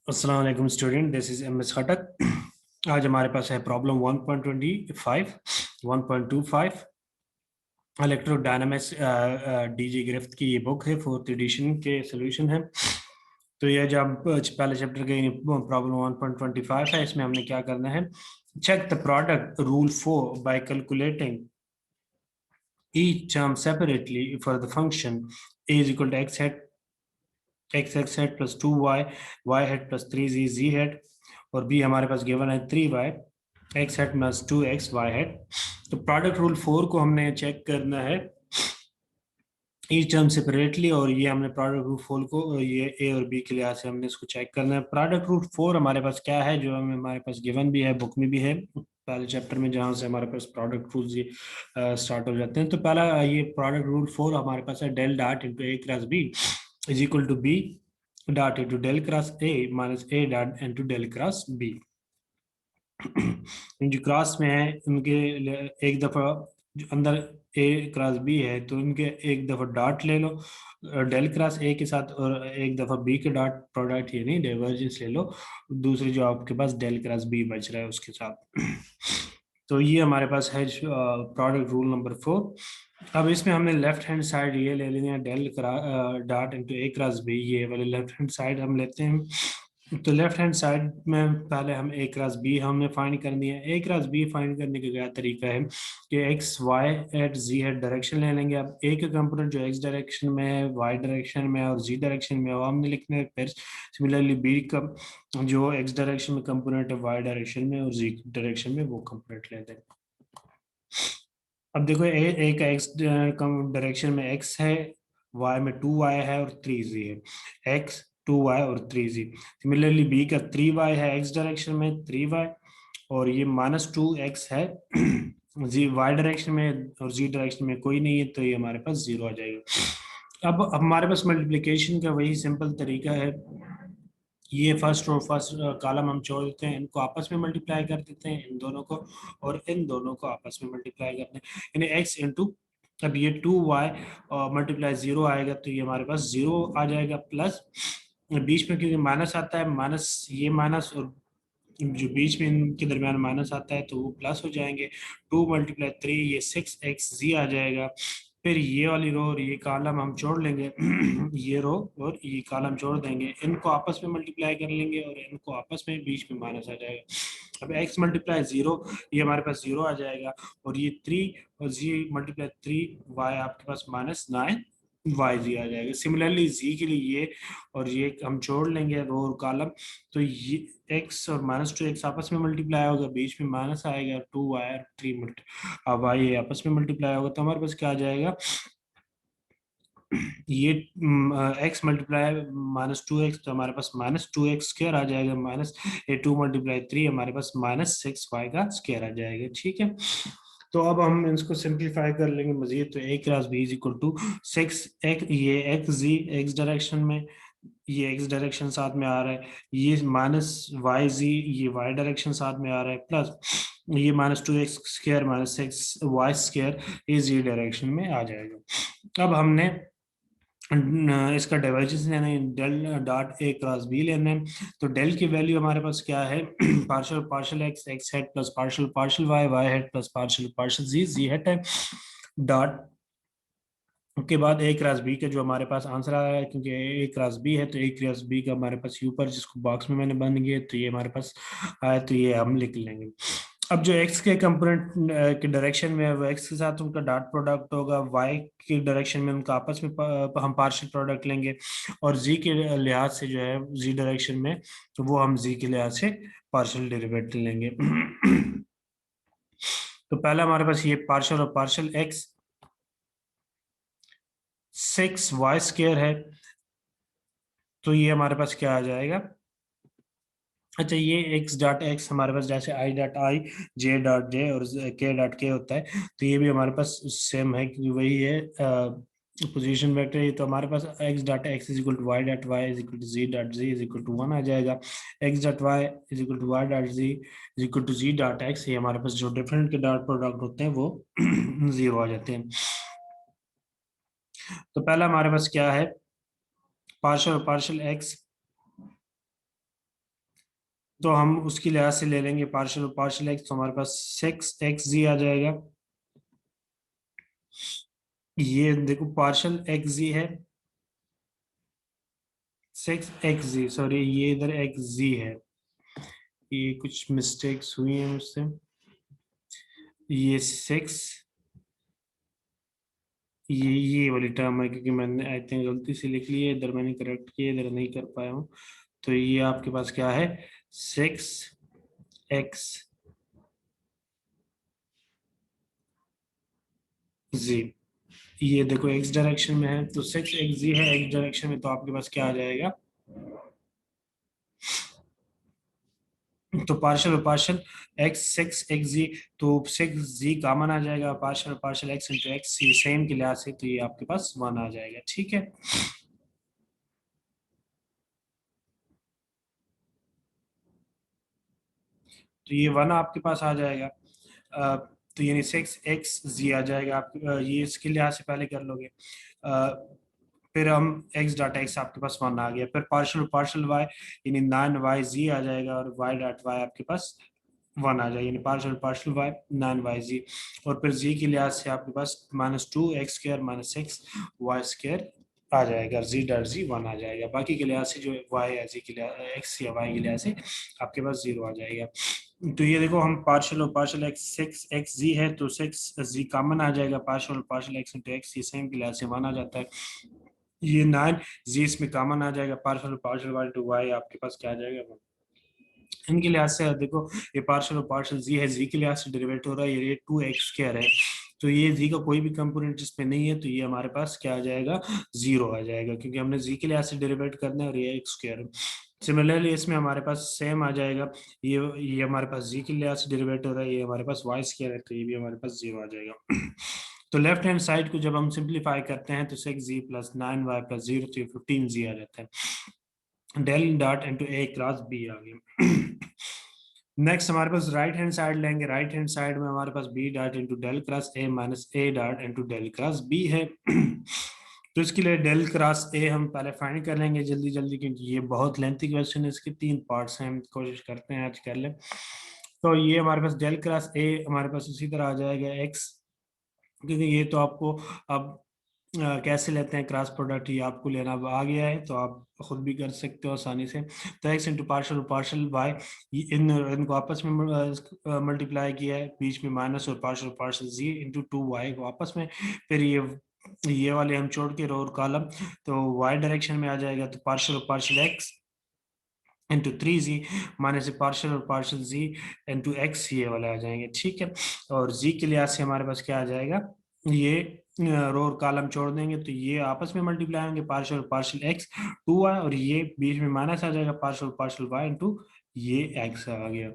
अस्सलाम वालेकुम student, this is M S Khatak. आज हमारे पास है प्रॉब्लम 1.25 1.25 इलेक्ट्रोडायनामिक्स। डीजी ग्रिफ्थ की ये बुक है, फोर्थ एडिशन के सॉल्यूशन है। तो ये जब पहले चैप्टर के प्रॉब्लम 1.25 है, इसमें हमने क्या करना है, check the product rule 4 by calculating each term separately for the function a is equal to x hat plus 2y y hat plus 3z z hat, और बी हमारे पास गिवन है 3y x hat plus 2x y hat। तो product rule 4 को हमने check करना है each term separately, और ये हमने प्रोडक्ट रूल 4 को ये ए और बी के लिहाज से हमने इसको चेक करना है। प्रोडक्ट रूल 4 हमारे पास क्या है, जो हमारे पास गिवन भी है, बुक में भी है पहले चैप्टर में, जहाँ से हमारे पास प्रोडक्ट रूल्स ये स्टार्ट हो जाते हैं। तो पहला ये प्रोडक्ट रूल 4 हमारे पास है del dot into A cross B is equal to B dot into del cross A minus A dot into del cross B. जो क्रॉस में है उनके एक दफा जो अंदर ए क्रॉस बी है तो उनके एक दफा डॉट ले लो डेल क्रॉस ए के साथ, और एक दफा बी के डॉट प्रोडक्ट यानी डाइवर्जेंस ले लो दूसरी जो आपके पास डेल क्रॉस बी बच रहा है उसके साथ। तो ये हमारे पास है प्रोडक्ट रूल नंबर 4। अब इसमें हमने लेफ्ट हैंड साइड ये ले लेनी है डेल डॉट इंटू ए क्रॉस बी, ये वाले लेफ्ट हैंड साइड हम लेते हैं। तो लेफ्ट हैंड साइड में पहले हम ए क्रॉस बी हमने फाइंड करनी है। ए क्रॉस बी फाइंड करने का क्या तरीका है कि x y at z at direction ले लेंगे। अब ए का कंपोनेंट जो एक्स डायरेक्शन में है, वाई डायरेक्शन में और जी डायरेक्शन में, वो हमने लिखना है। फिर सिमिलरली बी का जो एक्स डायरेक्शन में कंपोनेंट है, वाई डायरेक्शन में और जी डायरेक्शन में वो कंपोनेंट लेते हैं। अब देखो ए का एक्स डायरेक्शन में एक्स है, वाई में 2y है और 3z है। एक्स 2y और 3z। सिमिलरली बी का 3y है एक्स डायरेक्शन में 3y, और ये -2x है जी वाई डायरेक्शन में, और जी डायरेक्शन में कोई नहीं है तो ये हमारे पास 0 आ जाएगा। अब हमारे पास मल्टीप्लिकेशन का वही सिंपल तरीका है। ये फर्स्ट और फर्स्ट कॉलम हम छोड़ देते हैं, इनको आपस में मल्टीप्लाई कर देते हैं, इन दोनों को और इन दोनों को आपस में मल्टीप्लाई करते हैं, यानी एक्स इंटू, अब ये 2y और मल्टीप्लाई 0 आएगा तो ये हमारे पास 0 आ जाएगा, प्लस बीच में क्योंकि माइनस आता है, माइनस ये माइनस और जो बीच में इनके दरमियान माइनस आता है तो वो प्लस हो जाएंगे। 2 × 3 ये 6xz आ जाएगा। फिर ये वाली रो और ये कॉलम हम छोड़ लेंगे ये रो और ये कॉलम छोड़ देंगे, इनको आपस में मल्टीप्लाई कर लेंगे और इनको आपस में बीच में माइनस आ जाएगा। अब x मल्टीप्लाई 0, ये हमारे पास 0 आ जाएगा, और ये 3 और z मल्टीप्लाई 3y आपके पास -9 वाई जी आ जाएगा। सिमिलरली जी के लिए ये और ये हम छोड़ लेंगे रो और कॉलम, तो ये एक्स और -2x आपस में मल्टीप्लाई होगा, बीच में माइनस आएगा, 2y और 3 अब वाई आपस में मल्टीप्लाई होगा तो हमारे पास क्या आ जाएगा, ये x मल्टीप्लाई -2x तो हमारे पास -2x स्क्वायर आ जाएगा, माइनस ये 2 × 3 हमारे पास -6y का स्क्वायर आ जाएगा। ठीक है, तो अब हम इसको सिंप्लीफाई कर लेंगे मजीद। तो a cross B is equal to 6x, ये एक्स जी एक्स डायरेक्शन में, ये एक्स डायरेक्शन साथ में आ रहा है, ये -yz ये y डायरेक्शन साथ में आ रहा है, प्लस ये -2x स्क्वायर -6y स्क्वायर ये z डायरेक्शन में आ जाएगा। अब हमने इसका डाइवर्जेंस लेना है, del dot a cross b लेना है। तो डेल की वैल्यू हमारे पास क्या है, partial partial x x head plus partial partial y y head plus partial partial z z head है, डॉट के बाद ए क्रॉस बी का जो हमारे पास आंसर आ रहा है, क्योंकि ए क्रॉस बी है तो ए क्रॉस बी का हमारे पास ऊपर जिसको बॉक्स में मैंने बन गया तो ये हमारे पास आया, तो ये हम लिख लेंगे। अब जो एक्स के कंपोनेंट के डायरेक्शन में है वो एक्स के साथ उनका डॉट प्रोडक्ट होगा, वाई के डायरेक्शन में उनका आपस में हम पार्शियल प्रोडक्ट लेंगे, और जी के लिहाज से जो है जी डायरेक्शन में तो वो हम जी के लिहाज से पार्शियल डेरिवेटिव लेंगे। तो पहला हमारे पास ये पार्शियल और पार्शियल एक्स 6y स्क्वायर है, तो ये हमारे पास क्या आ जाएगा, अच्छा ये x डॉट एक्स हमारे पास जैसे i dot I J dot J और k डॉट के होता है, तो ये भी हमारे पास सेम है क्योंकि वही है पोजीशन वेक्टर। ये तो हमारे पास x dot x is equal to y dot y is equal to z dot z is equal to 1 आ जाएगा। x dot y is equal to y dot z is equal to z dot x, ये हमारे पास जो different के dot product होते हैं वो 0 आ जाते हैं। तो पहला हमारे पास क्या है, पार्शियल पार्शियल एक्स तो हम उसकी लिहाज से ले लेंगे पार्शियल और पार्शियल एक्स, तो हमारे पास 6xz आ जाएगा। ये देखो पार्शियल एक्स जी है, 6xz, सॉरी ये इधर एक्स जी है, ये कुछ मिस्टेक्स हुई हैं मुझसे। ये 6, ये वाली टर्म है क्योंकि मैंने आई थिंक गलती से लिख ली है इधर, मैंने करेक्ट किया इधर नहीं कर पाया हूँ। तो ये आपके पास क्या है, 6xz। ये देखो एक्स डायरेक्शन में है तो 6xz है एक्स डायरेक्शन में, तो आपके पास क्या आ जाएगा, तो पार्शियल और पार्शियल एक्स 6xz, तो 6z कॉमन आ जाएगा, partial partial x into x ये सेम के लिहाज से, तो ये आपके पास 1 आ जाएगा। ठीक है, तो ये 1 आपके पास आ जाएगा। तो यानी 6xz आ जाएगा आप, ये इसके लिहाज से पहले कर लोगे। फिर हम x डॉट एक्स आपके पास 1 आ गया, फिर पार्शियल पार्शियल y यानी 9yz आ जाएगा, और y डॉट y आपके पास 1 आ जाएगा, यानी पार्शियल पार्शियल y 9yz। और फिर z के लिहाज से आपके पास -2x² -6y² आ जाएगा, z डॉट z 1 आ जाएगा। बाकी के लिहाज से जो y या z के लिहाज x या y के लिहाज से आपके पास 0 आ जाएगा। तो ये देखो हम पार्शियल और पार्शियल एक्स 6xz है तो 6z कॉमन आ जाएगा, पार्शियल और पार्शियल एक्स इंटू एक्स ये सेम के लिहाज से 1 आ जाता है। ये 9z इसमें कॉमन आ जाएगा, partial partial y two y आपके पास क्या आ जाएगा, इनके लिहाज से देखो ये पार्शियल और पार्शियल जी है, जी के लिहाज से डेरिवेट हो रहा है, ये 2x² है, तो ये जी का कोई भी कंपोनेंट इसमें नहीं है, तो ये हमारे पास क्या आ जाएगा, 0 आ जाएगा, क्योंकि हमने जी के लिहाज से डेरिवेट करना है और ये x²। सिमिलरली इसमें हमारे पास सेम आ जाएगा, ये हमारे पास जी के लिहाज से डेरिवेट हो रहा है, ये हमारे पास y² है, तो ये भी हमारे पास 0 आ जाएगा। तो लेफ्ट हैंड साइड को जब हम सिंप्लीफाई करते हैं तो 6z प्लस 9y प्लस 0, तो ये 15z आ जाता है। डेल डॉट इंटू ए क्रॉस बी आ गया। नेक्स्ट हमारे पास राइट हैंड साइड लेंगे, राइट हैंड साइड में हमारे पास B dot into del cross A minus A dot into del cross B है। तो इसके लिए डेल क्रॉस ए हम पहले फाइंड कर लेंगे जल्दी जल्दी, क्योंकि ये बहुत लेंथी क्वेश्चन है, इसके 3 पार्ट्स हैं, हम कोशिश करते हैं आज कर लें। तो ये हमारे पास डेल क्रॉस ए हमारे पास उसी तरह आ जाएगा एक्स, क्योंकि ये तो आपको अब कैसे लेते हैं क्रॉस प्रोडक्ट ये आपको लेना अब आ गया है, तो आप खुद भी कर सकते हो आसानी से। तो x into partial partial y, इनको आपस में मल्टीप्लाई किया है, बीच में माइनस, और partial partial z into 2y को आपस में, फिर ये वाले हम छोड़ के रो और कॉलम, तो y डायरेक्शन में आ जाएगा, तो partial partial x into 3z minus partial और पार्शल z इंटू एक्स, ये वाले आ जाएंगे। ठीक है, और z के लिहाज से हमारे पास क्या आ जाएगा, ये रो और कॉलम छोड़ देंगे तो ये आपस में मल्टीप्लाई होंगे, पार्शल पार्शल एक्स 2y, और ये बीच में माइनस आ जाएगा, पार्शल पार्शल y इंटू ये x आ गया।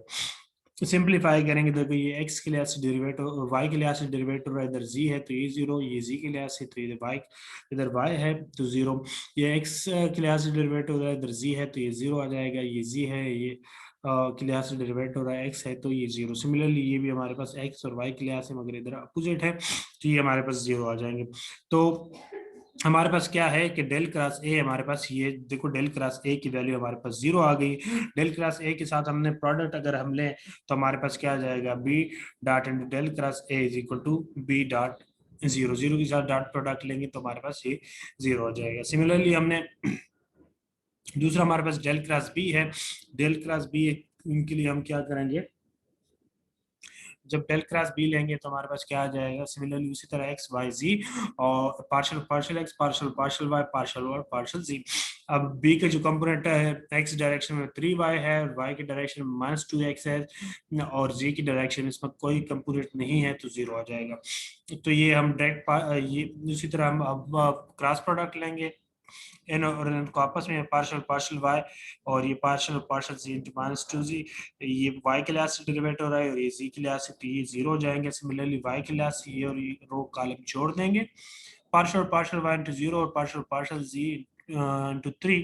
सिंप्लीफाई करेंगे देखो ये x के लिहाज से डेरिवेटिव, y के लिहाज से डेरिवेटिव इधर z है तो ये 0, ये z के लिहाज से तो इधर y है तो 0, ये x के लिहाज से डेरिवेटिव इधर z है तो ये 0 आ जाएगा, ये z है, ये के लिहाज से डेरिवेटिव हो रहा है x है तो ये 0। सिमिलरली ये भी हमारे पास x और y के लिहाज से मगर इधर अपोजिट है, तो ये हमारे पास 0 आ जाएंगे। तो हमारे पास क्या है कि डेल क्रॉस ए, हमारे पास ये देखो डेल क्रॉस ए की वैल्यू हमारे पास 0 आ गई। डेल क्रॉस ए के साथ हमने प्रोडक्ट अगर हम लें तो हमारे पास क्या आ जाएगा, b dot into del cross a is equal to B dot 0, 0 के साथ डॉट प्रोडक्ट लेंगे तो हमारे पास ये 0 हो जाएगा। सिमिलरली हमने दूसरा हमारे पास डेल क्रॉस बी है, डेल क्रॉस बी के लिए हम क्या करेंगे, जब डेल क्रॉस बी लेंगे तो हमारे पास क्या आ जाएगा, सिमिलरली उसी तरह एक्स वाई जी, और partial partial x partial partial y partial और पार्शियल जी। अब बी के जो कंपोनेंट है एक्स डायरेक्शन में 3y है, और वाई की डायरेक्शन में -2x है, और जी की डायरेक्शन इसमें कोई कंपोनेंट नहीं है तो 0 आ जाएगा। तो ये हम डायरेक्ट ये उसी तरह हम अब क्रॉस प्रोडक्ट लेंगे इन और इनको आपस में, पार्शियल पार्शियल वाई और ये पार्शियल पार्शियल जी इंटू -2z, ये वाई के लिहाज से डेरिवेट हो रहा है और ये जी के लिहाज से, तो ये 0 हो जाएंगे। सिमिलरली वाई के लिहाज से ये और ये रो कॉलम छोड़ देंगे, पार्शियल पार्शियल वाई इंटू 0 और पार्शियल पार्शियल जी इंटू 3,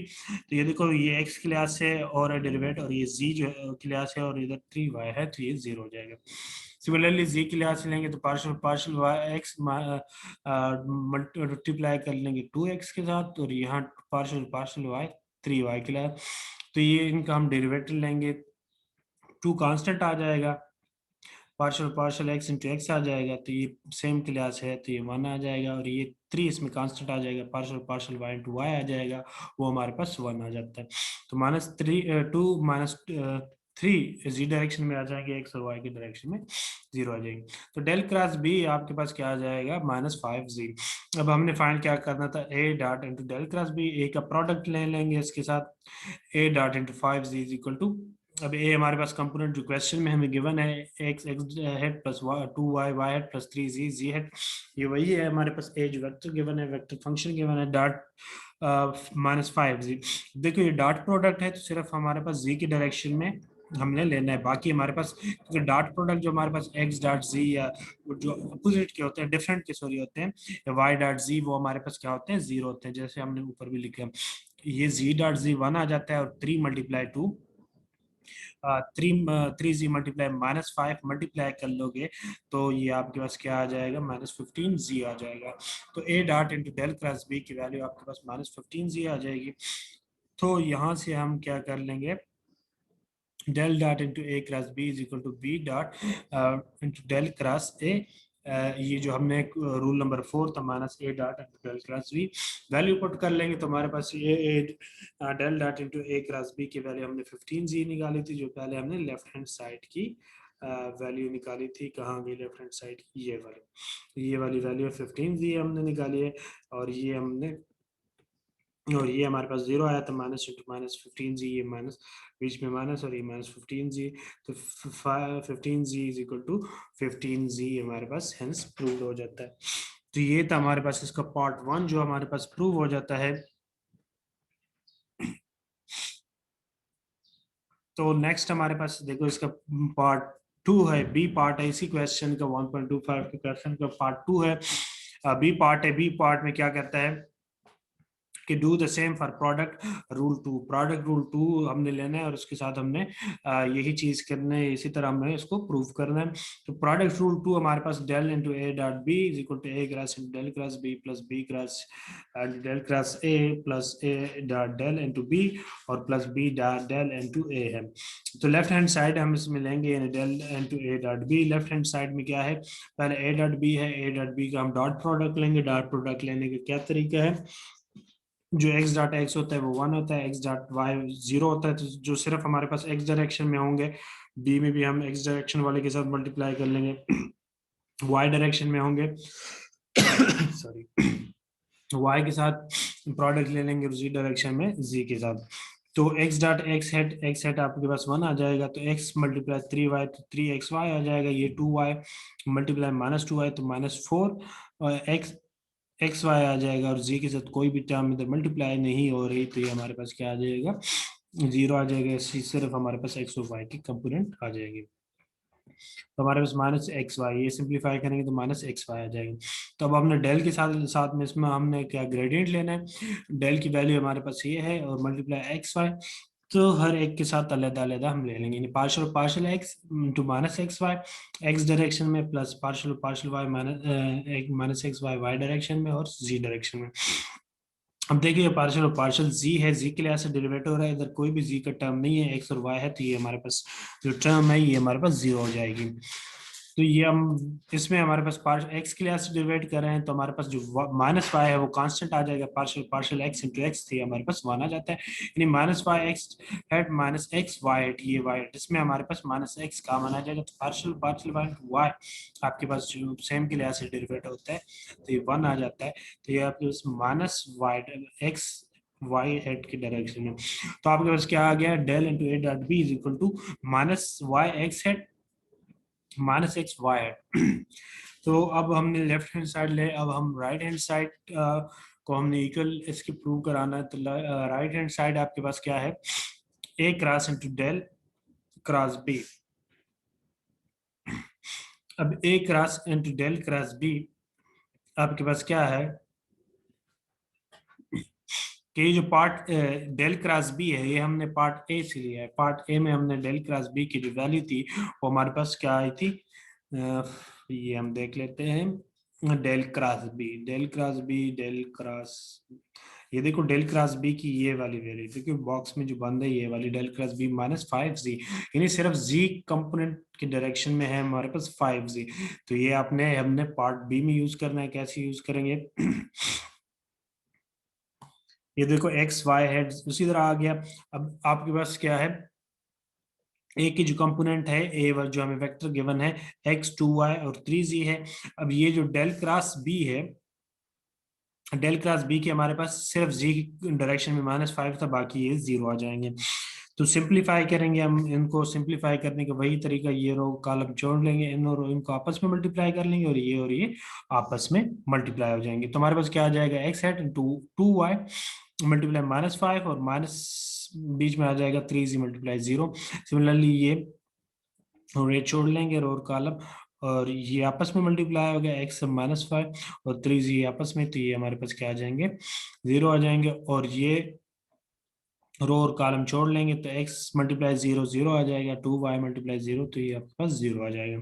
तो ये देखो ये एक्स के लिहाज से और डेरिवेट, और ये जी जो के लिहाज से और इधर 3y है तो ये 0 हो जाएगा। सिमिलरली जी के लिहाज से लेंगे तो partial partial y x multiply कर लेंगे 2x के साथ, और यहाँ पार्शियल पार्शियल वाई 3y के लिए, तो ये इनका हम डेरिवेटिव लेंगे टू कांस्टेंट आ जाएगा, partial partial x into x आ जाएगा, तो ये सेम क्लास है तो ये 1 आ जाएगा, और ये 3 इसमें कांस्टेंट आ जाएगा, partial partial y into y आ जाएगा, वो हमारे पास 1 आ जाता है। तो -2 -3 जी डायरेक्शन में आ जाएंगे, एक्स और वाई की डायरेक्शन में 0 आ जाएंगे। तो डेल क्रॉस बी आपके पास क्या आ जाएगा, -5 जी। अब हमने फाइंड क्या करना था, ए dot into del cross B, A का प्रोडक्ट ले लेंगे इसके साथ, A dot into 5 z is equal to, अब ए हमारे पास कंपोनेंट जो क्वेश्चन में हमें गिवन है, x x head plus 2 y y head plus 3 z z hat, ये वही है हमारे पास। ए जो वेक्टर गिवन है, वेक्टर फंक्शन गिवन है, डॉट -5 जी। देखो ये डॉट प्रोडक्ट है तो सिर्फ हमारे पास जी की डायरेक्शन में हमने लेना है, बाकी हमारे पास क्योंकि डॉट प्रोडक्ट जो हमारे पास एक्स डॉट जी या जो अपोजिट के होते हैं, डिफरेंट के सॉरी होते हैं, वाई डॉट जी वो हमारे पास क्या होते हैं, 0 होते हैं, जैसे हमने ऊपर भी लिखा, ये जी डॉट जी 1 आ जाता है, और 3 मल्टीप्लाई 2 3 जी मल्टीप्लाई -5 मल्टीप्लाई कर लोगे तो ये आपके पास क्या आ जाएगा, -15 जी आ जाएगा। तो a dot into del cross b की वैल्यू आपके पास -15 जी आ जाएगी। तो यहाँ से हम क्या कर लेंगे, del dot into A cross B is equal to B dot into del cross a, ये जो हमने रूल नंबर 4 था, -a dot into del cross b, value put कर लेंगे तो हमारे पास ये डेल डॉट इंटू ए क्रॉस बी की वैल्यू हमने 15 जी निकाली थी, जो पहले हमने लेफ्ट हैंड साइड की वैल्यू निकाली थी, कहाँ गई लेफ्ट हैंड साइड की, ये वाली वैल्यू 15 जी हमने निकाली है, और ये हमने, और ये हमारे पास 0 आया था, माइनस इंटू -15 जी, ये माइनस बीच में माइनस, और ये -15 जी, तो 15 जी इज इक्वल टू 15 जी हमारे पास हेंस प्रूव हो जाता है। तो ये था हमारे पास इसका पार्ट 1 जो हमारे पास प्रूव हो जाता है। तो नेक्स्ट हमारे पास देखो इसका पार्ट 2 है, बी पार्ट है इसी क्वेश्चन का, 1.25 के क्वेश्चन का पार्ट 2 है, बी पार्ट है। बी पार्ट में क्या कहता है कि do the same for product rule 2, product rule 2 हमने लेना है और उसके साथ हमने यही चीज करना है, इसी तरह हमें इसको प्रूव करना है। तो प्रोडक्ट रूल 2 हमारे पास del into A dot B is equal to A cross del cross B plus B cross del cross A plus A dot del into B और plus B dot del into A है। तो left hand side हम इसमें लेंगे del into ए dot B, left hand side में क्या है, पहले ए डॉट बी है, ए डॉट बी का हम डॉट प्रोडक्ट लेंगे, डॉट प्रोडक्ट लेने का क्या तरीका है, जो एक्स डॉट एक्स होता है वो 1 होता है, एक्स डॉट वाई 0 होता है, तो जो सिर्फ हमारे पास एक्स डायरेक्शन में होंगे, बी में भी हम एक्स डायरेक्शन वाले के साथ मल्टीप्लाई कर लेंगे, वाई डायरेक्शन में होंगे सॉरी वाई के साथ प्रोडक्ट ले लेंगे, जी डायरेक्शन में जी के साथ। तो x डॉट एक्स हेड आपके पास 1 आ जाएगा, तो x मल्टीप्लाई 3y तो 3xy आ जाएगा, ये 2y मल्टीप्लाई -2y तो -4, और एक्स वाई आ जाएगा, और जी के साथ कोई भी टर्म इधर मल्टीप्लाई नहीं हो रही, तो ये हमारे पास क्या आ जाएगा, 0 आ जाएगा, सिर्फ हमारे पास एक्स और वाई की कंपोनेंट आ जाएगी। तो हमारे पास -xy, ये सिंप्लीफाई करेंगे तो -xy आ जाएगी। तो अब हमने डेल के साथ साथ में इसमें हमने क्या ग्रेडियंट लेना है, डेल की वैल्यू हमारे पास ये है और मल्टीप्लाई एक्स वाई, तो हर एक के साथ अलग अलग हम ले लेंगे, partial partial x to -xy x direction में, plus partial partial y -xy y direction में और जी डायरेक्शन में। अब देखिए पार्शियल और पार्शियल जी है, जी के लिए ऐसे डेरिवेटिव हो रहा है, इधर कोई भी जी का टर्म नहीं है, एक्स और वाई है, तो ये हमारे पास जो टर्म है ये हमारे पास 0 हो जाएगी। तो ये हम इसमें हमारे पास एक्स के लिए ऐसे डिवाइड कर रहे हैं, तो हमारे पास जो -y है वो कांस्टेंट आ जाएगा, partial partial x into x थी हमारे पास 1 आ जाता है, यानी -y x hat -x y head, ये y हेड, इसमें हमारे पास -x का मान आ जाएगा, तो partial partial y into y आपके पास जो सेम के लिए ऐसे डेरिवेटिव होता है तो ये 1 आ जाता है, तो ये आपके पास -y वाई हेड की डायरेक्शन में। तो आपके पास क्या आ गया, del into A dot B is equal to -y x hat -x y hat तो अब हमने लेफ्ट हैंड साइड ले, अब हम राइट हैंड साइड को हमने इक्वल इसकी प्रूव कराना है, तो राइट हैंड साइड आपके पास क्या है, A cross into del cross B. अब A cross into del cross B आपके पास क्या है कि ये जो पार्ट डेल क्रॉस बी है ये हमने पार्ट ए से लिया है, पार्ट ए में हमने डेल क्रॉस बी की जो वैल्यू थी वो हमारे पास क्या आई थी, ये हम देख लेते हैं, del cross b del cross b del cross ये देखो डेल क्रॉस बी की ये वाली वैल्यू, क्योंकि बॉक्स में जो बंद है ये वाली del cross B minus 5z, यानी सिर्फ z कंपोनेंट की डायरेक्शन में है हमारे पास 5z। तो ये आपने हमने पार्ट बी में यूज करना है। कैसे यूज करेंगे? ये देखो एक्स वाई है उसी तरह आ गया। अब आपके पास क्या है, ए की जो कंपोनेंट है ए वर जो हमें वेक्टर गिवन है एक्स 2y और 3z है। अब ये जो डेल क्रॉस बी है, डेल क्रॉस बी के हमारे पास सिर्फ जी डायरेक्शन में -5 था, बाकी ये 0 आ जाएंगे। तो सिंप्लीफाई करेंगे हम इनको। सिंप्लीफाई करने का वही तरीका, ये रो कॉलम जोड़ लेंगे, इन और इनको आपस में मल्टीप्लाई कर लेंगे और ये आपस में मल्टीप्लाई हो जाएंगे। तो हमारे पास क्या आ जाएगा, x hat into 2y multiply -5 और माइनस बीच में आ जाएगा 3z मल्टीप्लाई 0। सिमिलरली ये और ये छोड़ लेंगे रो और कॉलम, और ये आपस में मल्टीप्लाई हो गया एक्स -5 और 3z आपस में, तो ये हमारे पास क्या आ जाएंगे, 0 आ जाएंगे। और ये रो और कॉलम छोड़ लेंगे तो x मल्टीप्लाई 0 0 आ जाएगा, 2y मल्टीप्लाई 0 तो ये आपके पास 0 आ जाएगा।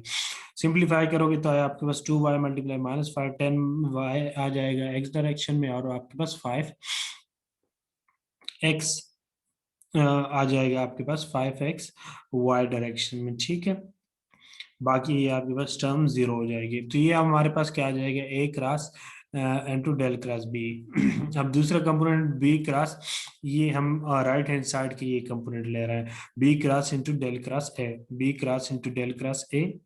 सिंप्लीफाई करोगे तो आपके पास 2y मल्टीप्लाई -5 10y आ जाएगा x डायरेक्शन में, और आपके पास 5x आ जाएगा आपके पास 5x y डायरेक्शन में। ठीक है, बाकी ये आपके पास टर्म 0 हो जाएगी। तो ये हमारे पास क्या आ जाएगा, A cross into del cross B. अब दूसरा कंपोनेंट बी क्रॉस, ये हम राइट हैंड साइड के ये कंपोनेंट ले रहे हैं, b cross into del cross a, b cross into del cross a,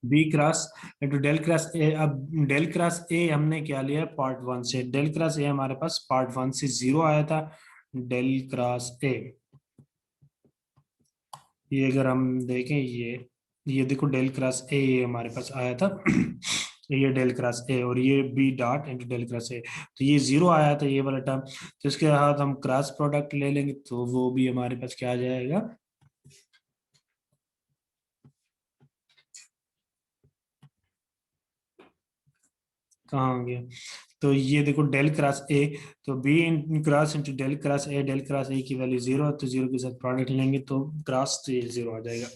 b cross into del cross a. अब डेल क्रॉस ए हमने क्या लिया पार्ट 1 से, डेल क्रॉस ए हमारे पास पार्ट 1 से 0 आया था। डेल क्रॉस ए, ये अगर हम देखें, ये देखो डेल क्रॉस ए ये हमारे पास आया था। ये डेल क्रॉस ए और ये b dot into del cross a, तो ये 0 आया था ये वाला टर्म। तो इसके साथ हम क्रॉस प्रोडक्ट ले लेंगे तो वो भी हमारे पास क्या आ जाएगा, कहाँ हो गया, तो ये देखो डेल क्रॉस ए, तो b in cross into del cross a, del cross a की वैल्यू 0 है तो 0 के साथ प्रोडक्ट लेंगे तो क्रॉस, तो ये 0 आ जाएगा।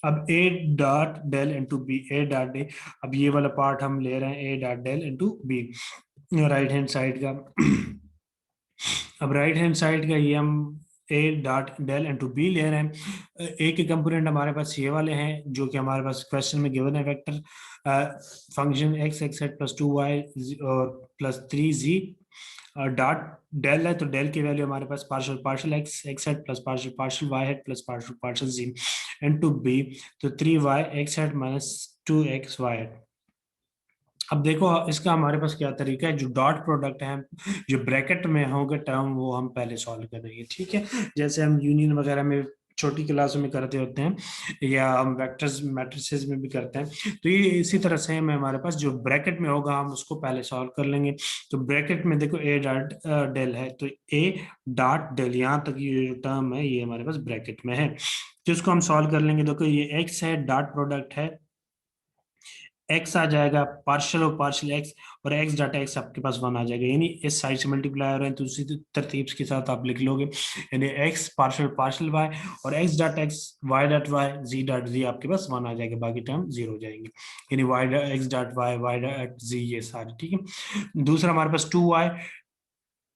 अब a dot del into b, a dot del, अब ये वाला पार्ट हम ले रहे हैं a dot del into b right hand side का। अब राइट हैंड साइड का ये हम a dot del into b ले रहे हैं। ए के कंपोनेंट हमारे पास ये वाले हैं जो कि हमारे पास क्वेश्चन में गिवन है, vector function x x head plus 2y और प्लस 3z डॉट डेल है, तो डेल की वैल्यू हमारे पास partial partial x x head plus partial partial y head plus partial partial z into B, तो 3y x head minus 2x y head. अब देखो इसका हमारे पास क्या तरीका है, जो डॉट प्रोडक्ट है जो ब्रैकेट में होगा टर्म वो हम पहले सॉल्व करेंगे। ठीक है, जैसे हम यूनियन वगैरह में छोटी क्लासों में करते होते हैं, या हम वेक्टर्स मैट्रिसेस में भी करते हैं, तो ये इसी तरह से है हमारे पास जो ब्रैकेट में होगा हम उसको पहले सॉल्व कर लेंगे। तो ब्रैकेट में देखो ए डॉट डेल है, तो ए डॉट डेल यहाँ तक ये जो टर्म है ये हमारे पास ब्रैकेट में है, तो इसको हम सॉल्व कर लेंगे। देखो ये एक्स है, डॉट प्रोडक्ट है, एक्स आ जाएगा पार्शियल और पार्शियल एक्स, और एक्स डाटा एक्स आपके पास 1 आ जाएगा, यानी इस साइड से मल्टीप्लाई हो रहे हैं तो उसी तरतीब के साथ आप लिख लोगे, यानी एक्स पार्शियल पार्शियल वाई और x data x y dot y z dot z आपके पास 1 आ जाएगा, बाकी टर्म 0 हो जाएंगे, यानी y x dot y dot z ये सारे। ठीक है, दूसरा हमारे पास 2y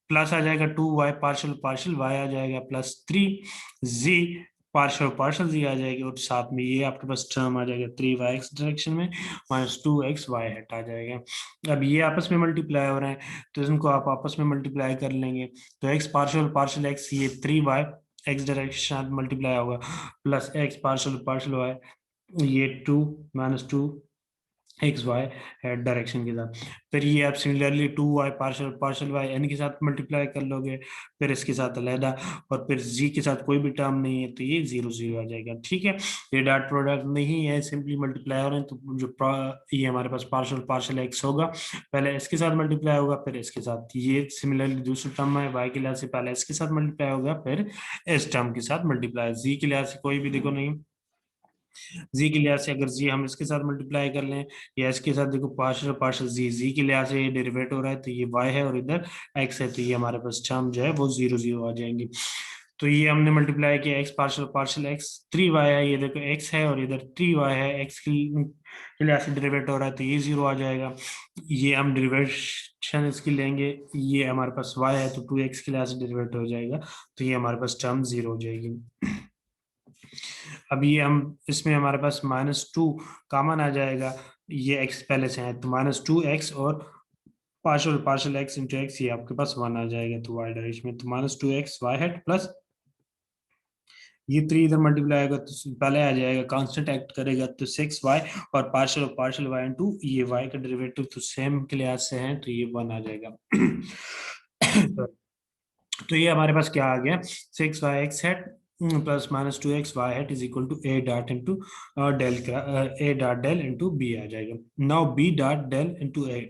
प्लस आ जाएगा 2y पार्शियल पार्शियल वाई आ जाएगा plus 3z partial partial z आ जाएगी, और साथ में ये आपके पास टर्म आ जाएगा 3y x डायरेक्शन में माइनस 2x y हेट आ जाएगा। अब ये आपस में मल्टीप्लाई हो रहे हैं तो इनको आप आपस में मल्टीप्लाई कर लेंगे, तो x पार्शियल पार्शियल x ये 3y x डायरेक्शन मल्टीप्लाई होगा plus x partial partial y ये 2 माइनस 2 एक्स वाई डायरेक्शन के साथ। फिर ये आप similarly 2y partial partial y n के साथ मल्टीप्लाई कर लोगे, फिर इसके साथ अलहदा, और फिर जी के साथ कोई भी टर्म नहीं है तो ये 0 0 आ जाएगा। ठीक है, ये डॉट प्रोडक्ट नहीं है, सिंपली मल्टीप्लाई हो रहे हैं, तो जो ये हमारे पास पार्शियल पार्शियल एक्स होगा, पहले इसके साथ मल्टीप्लाई होगा फिर इसके साथ, ये सिमिलरली दूसरा टर्म है वाई के लिहाज से पहले इसके साथ मल्टीप्लाई होगा फिर इस टर्म के साथ मल्टीप्लाई, जी के लिहाज से कोई भी देखो नहीं, जी के लिहाज से अगर जी हम इसके साथ मल्टीप्लाई कर लें या इसके साथ, देखो पार्शियल पार्शियल जी, जी के लिहाज से ये डेरिवेट हो रहा है तो ये वाई है और इधर एक्स है, तो ये हमारे पास टर्म जो है वो 0 0 आ जाएंगी। तो ये हमने मल्टीप्लाई किया x partial partial x, 3y है, ये देखो x है और इधर 3y है, x के लिए ऐसे डेरिवेट हो रहा है तो ये 0 आ जाएगा। ये हम डेरिवेशन इसकी लेंगे, ये हमारे पास y है तो 2x के लिए ऐसे डेरिवेट हो जाएगा, तो ये हमारे पास टर्म 0 हो जाएगी। अब ये हम इसमें हमारे पास -2 कॉमन आ जाएगा, ये x पहले से है तो -2x और partial partial x into x, ये आपके पास 1 आ जाएगा तो y डायरेक्शन में, तो -2x y हेड प्लस ये 3 इधर मल्टीप्लाई होगा तो पहले आ जाएगा, कांस्टेंट एक्ट करेगा तो 6y और पार्शियल y इनटू ये y का डेरिवेटिव तो सेम क्लास से है तो ये 1 आ जाएगा। तो ये हमारे पास क्या आ गया, 6y x hat plus -2x y hat is equal to a dot into del का a dot del into b आ जाएगा। Now b dot del into a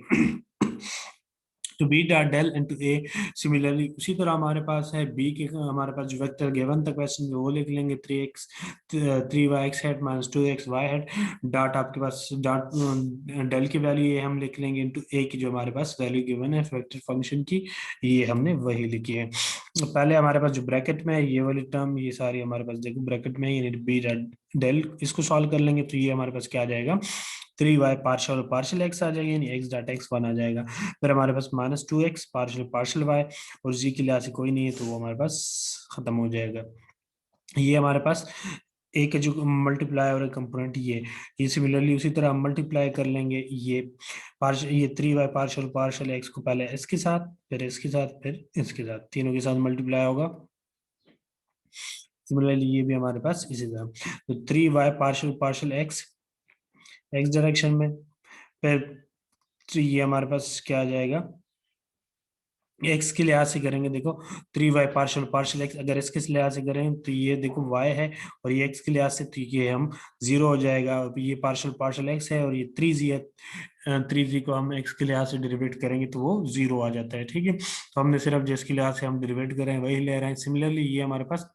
तो b dot del into a, similarly उसी तरह हमारे पास है B के, हमारे पास जो वेक्टर गिवन था क्वेश्चन में वो लिख लेंगे 3y x head -2x y head dot आपके पास डॉट डेल की वैल्यू ये हम लिख लेंगे इंटू ए की जो हमारे पास वैल्यू गिवन है वेक्टर फंक्शन की, ये हमने वही लिखी है। पहले हमारे पास जो ब्रैकेट में है ये वाली टर्म ये सारी हमारे पास देखो ब्रैकेट में ही बी डॉट डेल, इसको सॉल्व कर लेंगे तो ये हमारे पास क्या आ जाएगा, 3y पार्शियल पार्शियल एक्स आ जाएगा यानी x डॉट एक्स 1 आ जाएगा। फिर हमारे पास -2x पार्शियल पार्शियल y और z के लिहाज से कोई नहीं है तो वो हमारे पास खत्म हो जाएगा। ये हमारे पास एक जो मल्टीप्लाई और कंपोनेंट ये सिमिलरली उसी तरह हम मल्टीप्लाई कर लेंगे, ये पार्शियल ये 3y पार्शियल पार्शियल एक्स को पहले इसके साथ फिर इसके साथ फिर इसके साथ तीनों के साथ मल्टीप्लाई होगा। सिमिलरली ये भी हमारे पास इसी तरह, तो 3y partial partial x x direction में, फिर तो ये हमारे पास क्या आ जाएगा, एक्स के लिहाज से करेंगे देखो 3y पार्शियल पार्शियल एक्स, अगर इसके लिहाज से करें तो ये देखो y है और ये x के लिहाज से तो ये हम 0 हो जाएगा, और ये पार्शियल पार्शियल x है और ये 3z है, 3z को हम x के लिहाज से डेरिवेट करेंगे तो वो 0 आ जाता है। ठीक है, तो हमने सिर्फ जिसके लिहाज से हम डेरिवेट कर रहे हैं वही ले रहे हैं। सिमिलरली ये हमारे पास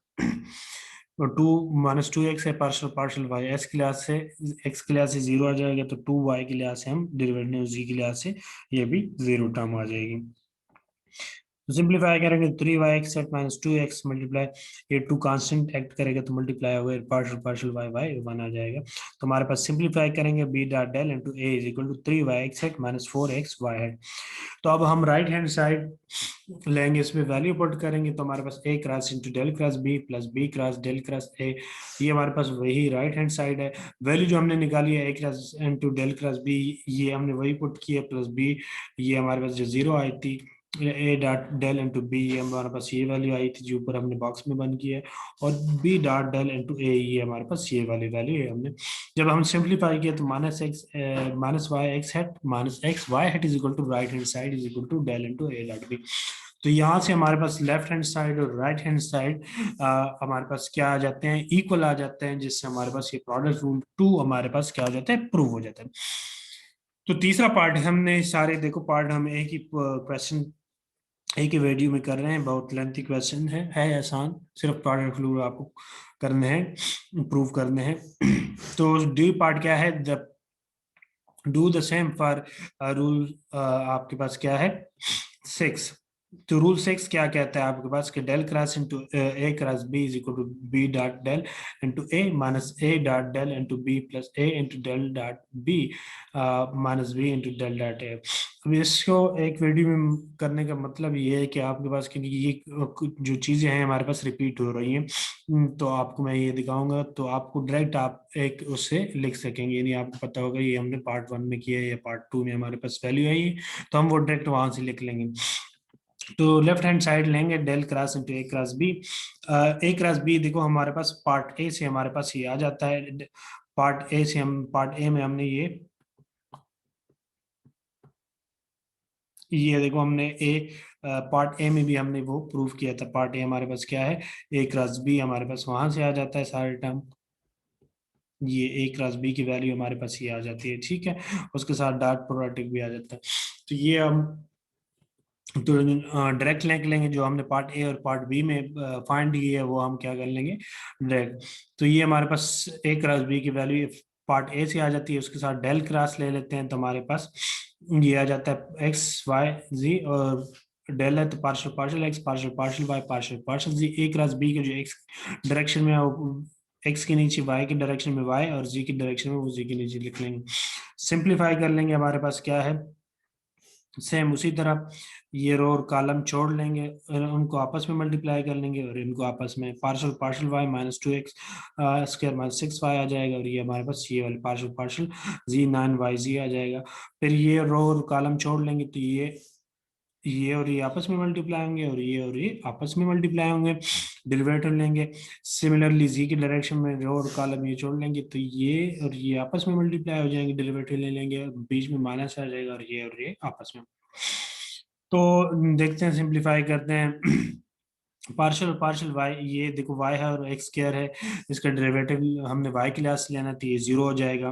2 -2x है पार्शियल पार्शियल y, x के लिहाज से x के लिहाज से 0 आ जाएगा तो 2y के लिहाज से हम डेरिवेट z के लिहाज से ये भी 0 टर्म आ जाएगी। तो सिंप्लीफाई करेंगे 3y x set -2x multiply, ये 2 कांस्टेंट एक्ट करेगा तो मल्टीप्लाई होगा पार्शियल पार्शियल y 1 आ जाएगा। तो हमारे पास सिंप्लीफाई करेंगे b dot del into a is equal to 3y x set -4xy है। तो अब हम राइट हैंड साइड लेंगे, इसमें वैल्यू पुट करेंगे तो हमारे पास a cross into del cross b plus b cross del cross a, ये हमारे पास वही राइट हैंड साइड है। वैल्यू जो हमने निकाली है a cross into del cross b, ये हमने वही पुट किया प्लस b, ये हमारे पास जो 0 आई थी a dot del into b, ये हमारे पास ये वैल्यू आई थी जो ऊपर हमने बॉक्स में बंद किया है, और बी डॉट डेल इंटू ए, ये हमारे पास ये वाली वैल्यू है। हमने जब हम सिंप्लीफाई किया तो -y x is equal to right hand side is equal to del into A dot b. तो यहाँ से हमारे पास लेफ्ट हैंड साइड और राइट हैंड साइड हमारे पास क्या आ जाते हैं, इक्वल आ जाते हैं, जिससे हमारे पास ये प्रोडक्ट रूल 2 हमारे पास क्या हो जाता है, प्रूव हो जाता है। तो तीसरा पार्ट हमने सारे देखो पार्ट हम एक ही क्वेश्चन एक ही वीडियो में कर रहे हैं, बहुत लेंथी क्वेश्चन है आसान, सिर्फ प्रोडक्ट रूल आपको करने हैं, प्रूव करने हैं। तो डी पार्ट क्या है, the do the same for rule, आपके पास क्या है 6। तो रूल 6 क्या कहता है आपके पास कि del cross into A cross B is equal to B dot del into a minus A dot del into b plus a into del dot b minus b into del dot a. अब इसको एक video में करने का मतलब ये है कि आपके पास, क्योंकि ये जो चीज़ें हैं हमारे पास रिपीट हो रही हैं, तो आपको मैं ये दिखाऊंगा तो आपको डायरेक्ट आप एक उससे लिख सकेंगे, यानी आपको पता होगा ये हमने पार्ट 1 में किया है या पार्ट 2 में हमारे पास वैल्यू है ये, तो हम वो डायरेक्ट वहां से लिख लेंगे। तो लेफ्ट हैंड साइड लेंगे डेल क्रॉस इंटू ए क्रॉस बी, ए क्रॉस बी देखो हमारे पास पार्ट ए से हमारे पास ये आ जाता है, पार्ट ए से हम पार्ट ए में हमने ये देखो हमने ए पार्ट ए में भी हमने वो प्रूव किया था, पार्ट ए हमारे पास क्या है, ए क्रॉस बी हमारे पास वहां से आ जाता है सारे टर्म, ये ए क्रॉस बी की वैल्यू हमारे पास ये आ जाती है। ठीक है, उसके साथ डॉट प्रोडक्ट भी आ जाता है। तो ये हम तो डायरेक्ट लिंक लेंगे, जो हमने पार्ट ए और पार्ट बी में फाइंड की है वो हम क्या कर लेंगे डायरेक्ट। तो ये हमारे पास ए क्रॉस बी की वैल्यू पार्ट ए से आ जाती है, उसके साथ डेल क्रॉस ले लेते हैं तो हमारे पास ये आ जाता है एक्स वाई जी, और डेल है तो partial partial x partial partial y partial partial z, A cross B के जो एक्स डायरेक्शन में एक्स के नीचे वाई की डायरेक्शन में वाई और जी की डायरेक्शन में वो जी के नीचे लिख लेंगे। सिंप्लीफाई कर लेंगे, हमारे पास क्या है, सेम उसी तरह ये रो और कॉलम छोड़ लेंगे और उनको आपस में मल्टीप्लाई कर लेंगे और इनको आपस में partial partial y minus 2x square minus 6y आ जाएगा और ये हमारे पास ये वाले पार्शियल पार्शियल जी 9y जी आ जाएगा। फिर ये रो और कॉलम छोड़ लेंगे तो ये और ये आपस में मल्टीप्लाई होंगे और ये आपस में मल्टीप्लाई होंगे, डेरिवेटिव लेंगे। सिमिलरली जी की डायरेक्शन में रो और कॉलम ये छोड़ लेंगे तो ये और ये आपस में मल्टीप्लाई हो जाएंगे, डेरिवेटिव ले लेंगे और बीच में माइनस आ जाएगा और ये आपस में। तो देखते हैं, सिंप्लीफाई करते हैं। पार्शियल और पार्शियल वाई, ये देखो वाई है और एक्स स्क्वायर है, इसका डेरिवेटिव हमने वाई के लिहाज से लेना तो ये जीरो हो जाएगा।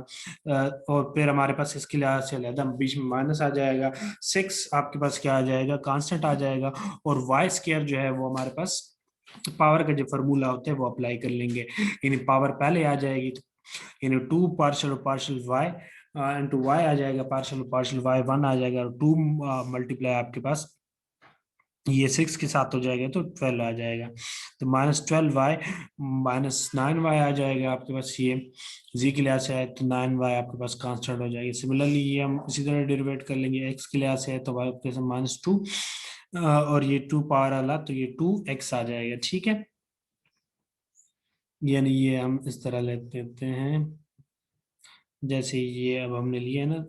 और फिर हमारे पास इसके लिहाज से अलग बीच में माइनस आ जाएगा, 6 आपके पास क्या आ जाएगा, कांस्टेंट आ जाएगा। और वाई स्क्वायर जो है वो हमारे पास पावर का जो फॉर्मूला होता है वो अप्लाई कर लेंगे, यानी पावर पहले आ जाएगी, यानी 2 पार्शियल और पार्शियल वाई इंटू वाई आ जाएगा, पार्शियल पार्शियल वाई 1 आ जाएगा और 2 मल्टीप्लाई आपके पास ये 6 के साथ हो जाएगा तो 12 आ जाएगा। तो -12y माइनस 9y आ जाएगा आपके पास, ये जी के लिहाज से है तो 9y आपके पास कांस्टेंट हो जाएगी। सिमिलरली ये हम इसी तरह डेरिवेट कर लेंगे, x के लिहाज से है तो y आपके पास -2 और ये 2 पावर वाला तो ये 2x आ जाएगा, ठीक है। यानी ये हम इस तरह लेते हैं, जैसे ये अब हमने लिया है ना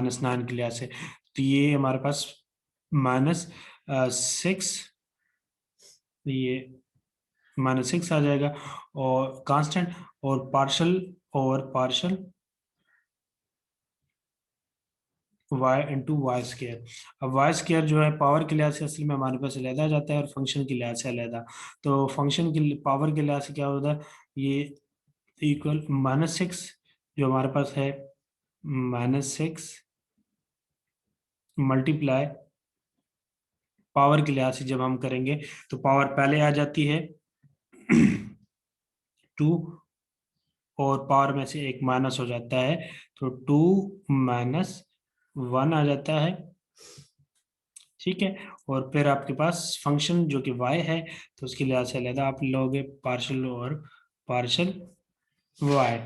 -9 के लिहाज से, तो ये हमारे पास -6, ये -6 आ जाएगा और कांस्टेंट और partial y into y square. अब वाई स्केयर जो है पावर के लिहाज से असल में हमारे पास अलहदा आ जाता है और फंक्शन के लिहाज से अलहदा। तो फंक्शन की पावर के लिहाज से क्या होता है, ये इक्वल -6 जो हमारे पास है, -6 मल्टीप्लाई पावर के लिहाज से जब हम करेंगे तो पावर पहले आ जाती है 2 और पावर में से एक माइनस हो जाता है तो 2 - 1 आ जाता है, ठीक है। और फिर आपके पास फंक्शन जो कि y है तो उसके लिहाज से अलग आप लोगे पार्शल और पार्शल y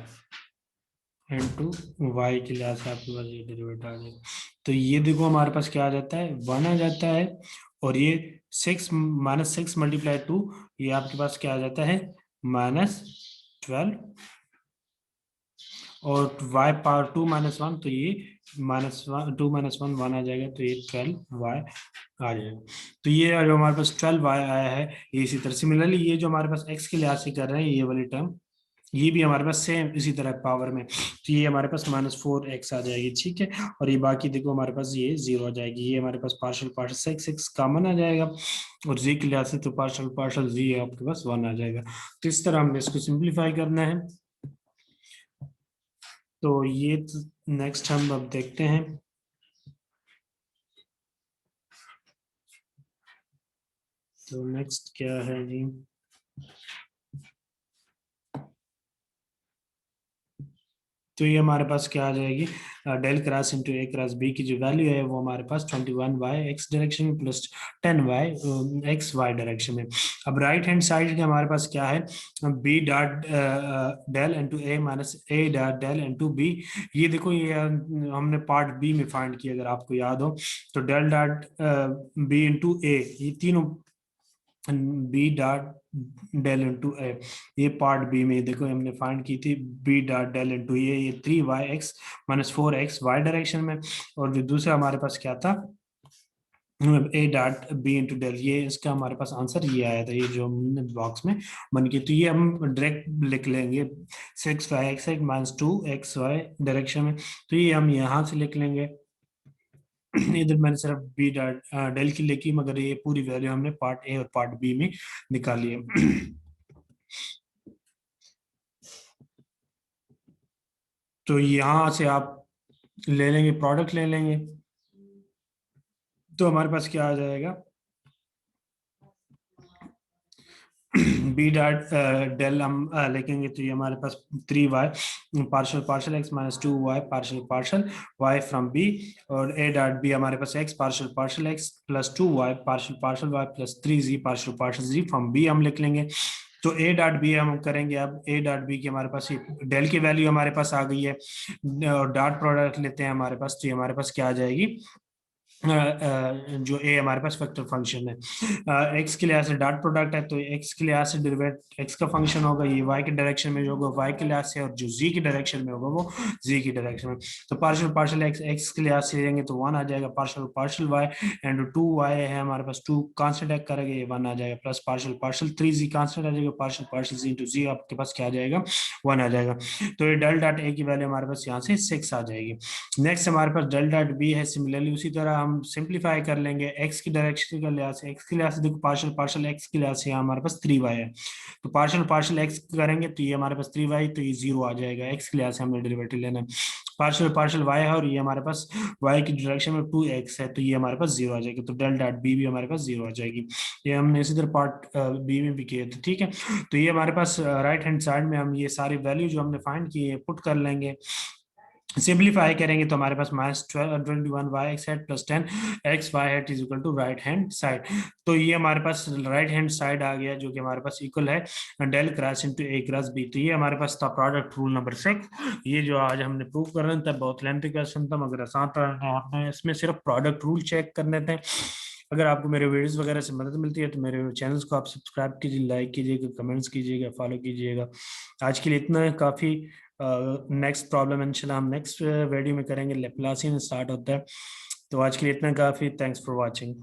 इंटू वाई के लिहाज से आपके पास ये डेरिवेटिव आ जाएगा। तो ये देखो हमारे पास क्या आ जाता है, 1 आ जाता है और ये 6 -6 मल्टीप्लाई 2 ये आपके पास क्या आ जाता है, -12 और y पावर 2 - 1 तो ये -2 - 1 1 आ जाएगा तो ये 12y आ जाएगा। तो ये जो हमारे पास 12y आया है, ये इसी तरह सिमिलरली ये जो हमारे पास x के लिहाज से कर रहे हैं ये वाली टर्म ये भी हमारे पास सेम इसी तरह पावर में, तो ये हमारे पास -4x आ जाएगी, ठीक है। और ये बाकी देखो हमारे पास ये 0 आ जाएगी, ये हमारे पास पार्शियल पार्शियल 6 कॉमन आ जाएगा और z के लिहाज से तो पार्शियल पार्शियल z आपके पास 1 आ जाएगा। तो इस तरह हमने इसको सिंप्लीफाई करना है। तो ये नेक्स्ट हम अब देखते हैं। तो नेक्स्ट क्या है जी, तो ये हमारे पास क्या आ जाएगी, डेल क्रॉस इंटू ए क्रॉस बी की जो वैल्यू है वो हमारे पास 21y एक्स डायरेक्शन में plus 10y x y direction में। अब राइट हैंड साइड के हमारे पास क्या है, b dot del into a minus A dot del into b. ये देखो ये हमने पार्ट बी में फाइंड किया अगर आपको याद हो, तो डेल डॉट बी इंटू ए, ये तीनों बी डॉट डेल इंटू ए, ये पार्ट बी में देखो हमने फाइंड की थी बी डॉट डेल इंटू ये 3y x - 4x Y direction में। और जो दूसरा हमारे पास क्या था, ए डॉट बी इंटू डेल, ये इसका हमारे पास आंसर ये आया था, ये जो हमने बॉक्स में बन के, तो ये हम डायरेक्ट लिख लेंगे 6y x - 2x y direction में, तो ये हम यहाँ से लिख लेंगे। इधर मैंने सिर्फ बी डॉट डेल की लिखी मगर ये पूरी वैल्यू हमने पार्ट ए और पार्ट बी में निकाली है। तो यहाँ से आप ले लेंगे, प्रोडक्ट ले लेंगे, तो हमारे पास क्या आ जाएगा, बी डॉट डेल हम लिखेंगे तो ये हमारे पास 3y partial partial x minus 2y partial partial y from b, और ए डॉट बी हमारे पास x partial partial x plus 2y partial partial y plus 3z partial partial z from b हम लिख लेंगे। तो ए डॉट बी हम करेंगे, अब ए डॉट बी की हमारे पास डेल की वैल्यू हमारे पास आ गई है, और डॉट प्रोडक्ट लेते हैं हमारे पास, तो ये हमारे पास क्या आ जाएगी, जो ए हमारे पास वेक्टर फंक्शन है, एक्स के लिहाज से डॉट प्रोडक्ट है, तो एक्स के लिहाज से डेरिवेट एक्स का फंक्शन होगा, ये वाई के डायरेक्शन में जो होगा वाई के लिहाज से, और जो जी की डायरेक्शन में होगा वो जी की डायरेक्शन में। तो पार्शियल पार्शियल एक्स एक्स के लिहाज से लेंगे तो 1 आ जाएगा, partial partial Y and 2y है हमारे पास, 2 कांस्टेंट एक करेंगे ये 1 आ जाएगा, plus partial partial 3z constant आ जाएगा, partial partial z into z आपके पास क्या आ जाएगा, 1 आ जाएगा। तो ये डेल डॉट ए की वैल्यू हमारे पास यहाँ से 6 आ जाएगी। नेक्स्ट हमारे पास डेल डॉट बी है, सिमिलरली उसी तरह हम सिंप्लीफाई कर लेंगे, एक्स की डायरेक्शन के लिहाज से, एक्स के लिहाज से देखो पार्शियल पार्शियल एक्स के लिहाज से यहाँ हमारे पास 3y है, तो पार्शियल पार्शियल एक्स करेंगे तो ये हमारे पास 3y, तो ये 0 आ जाएगा, एक्स के लिहाज से हमने डेरिवेटिव लेना है। पार्शियल पार्शियल y है, और ये हमारे पास y की डायरेक्शन में 2x है, तो ये हमारे पास 0 आ जाएगी, तो डेल डॉट बी भी हमारे पास 0 आ जाएगी। ये हमने इसी तरह पार्ट बी में भी किए थे, ठीक है। तो ये हमारे पास राइट हैंड साइड में हम ये सारी वैल्यू जो हमने फाइंड की है पुट कर लेंगे, सिंप्लीफाई करेंगे तो हमारे पास -21y(x) plus 10xy is equal to right hand side. तो ये हमारे पास राइट हैंड साइड आ गया, जो कि हमारे पास इक्वल है del cross into a cross b. तो ये हमारे पास था प्रोडक्ट रूल नंबर 6। ये जो आज हमने प्रूव कर रहे थे बहुत लेंथी क्वेश्चन था, मगर आसान था, हमने इसमें सिर्फ प्रोडक्ट रूल चेक करने थे। अगर आपको मेरे वीडियोस वगैरह से मदद मिलती है तो मेरे चैनल्स को आप सब्सक्राइब कीजिए, लाइक कीजिएगा, कमेंट्स कीजिएगा, फॉलो कीजिएगा। आज के लिए इतना है काफ़ी। नेक्स्ट प्रॉब्लम इंशाल्लाह हम नेक्स्ट वीडियो में करेंगे, लेप्लासियन स्टार्ट होता है। तो आज के लिए इतना काफ़ी। Thanks for watching.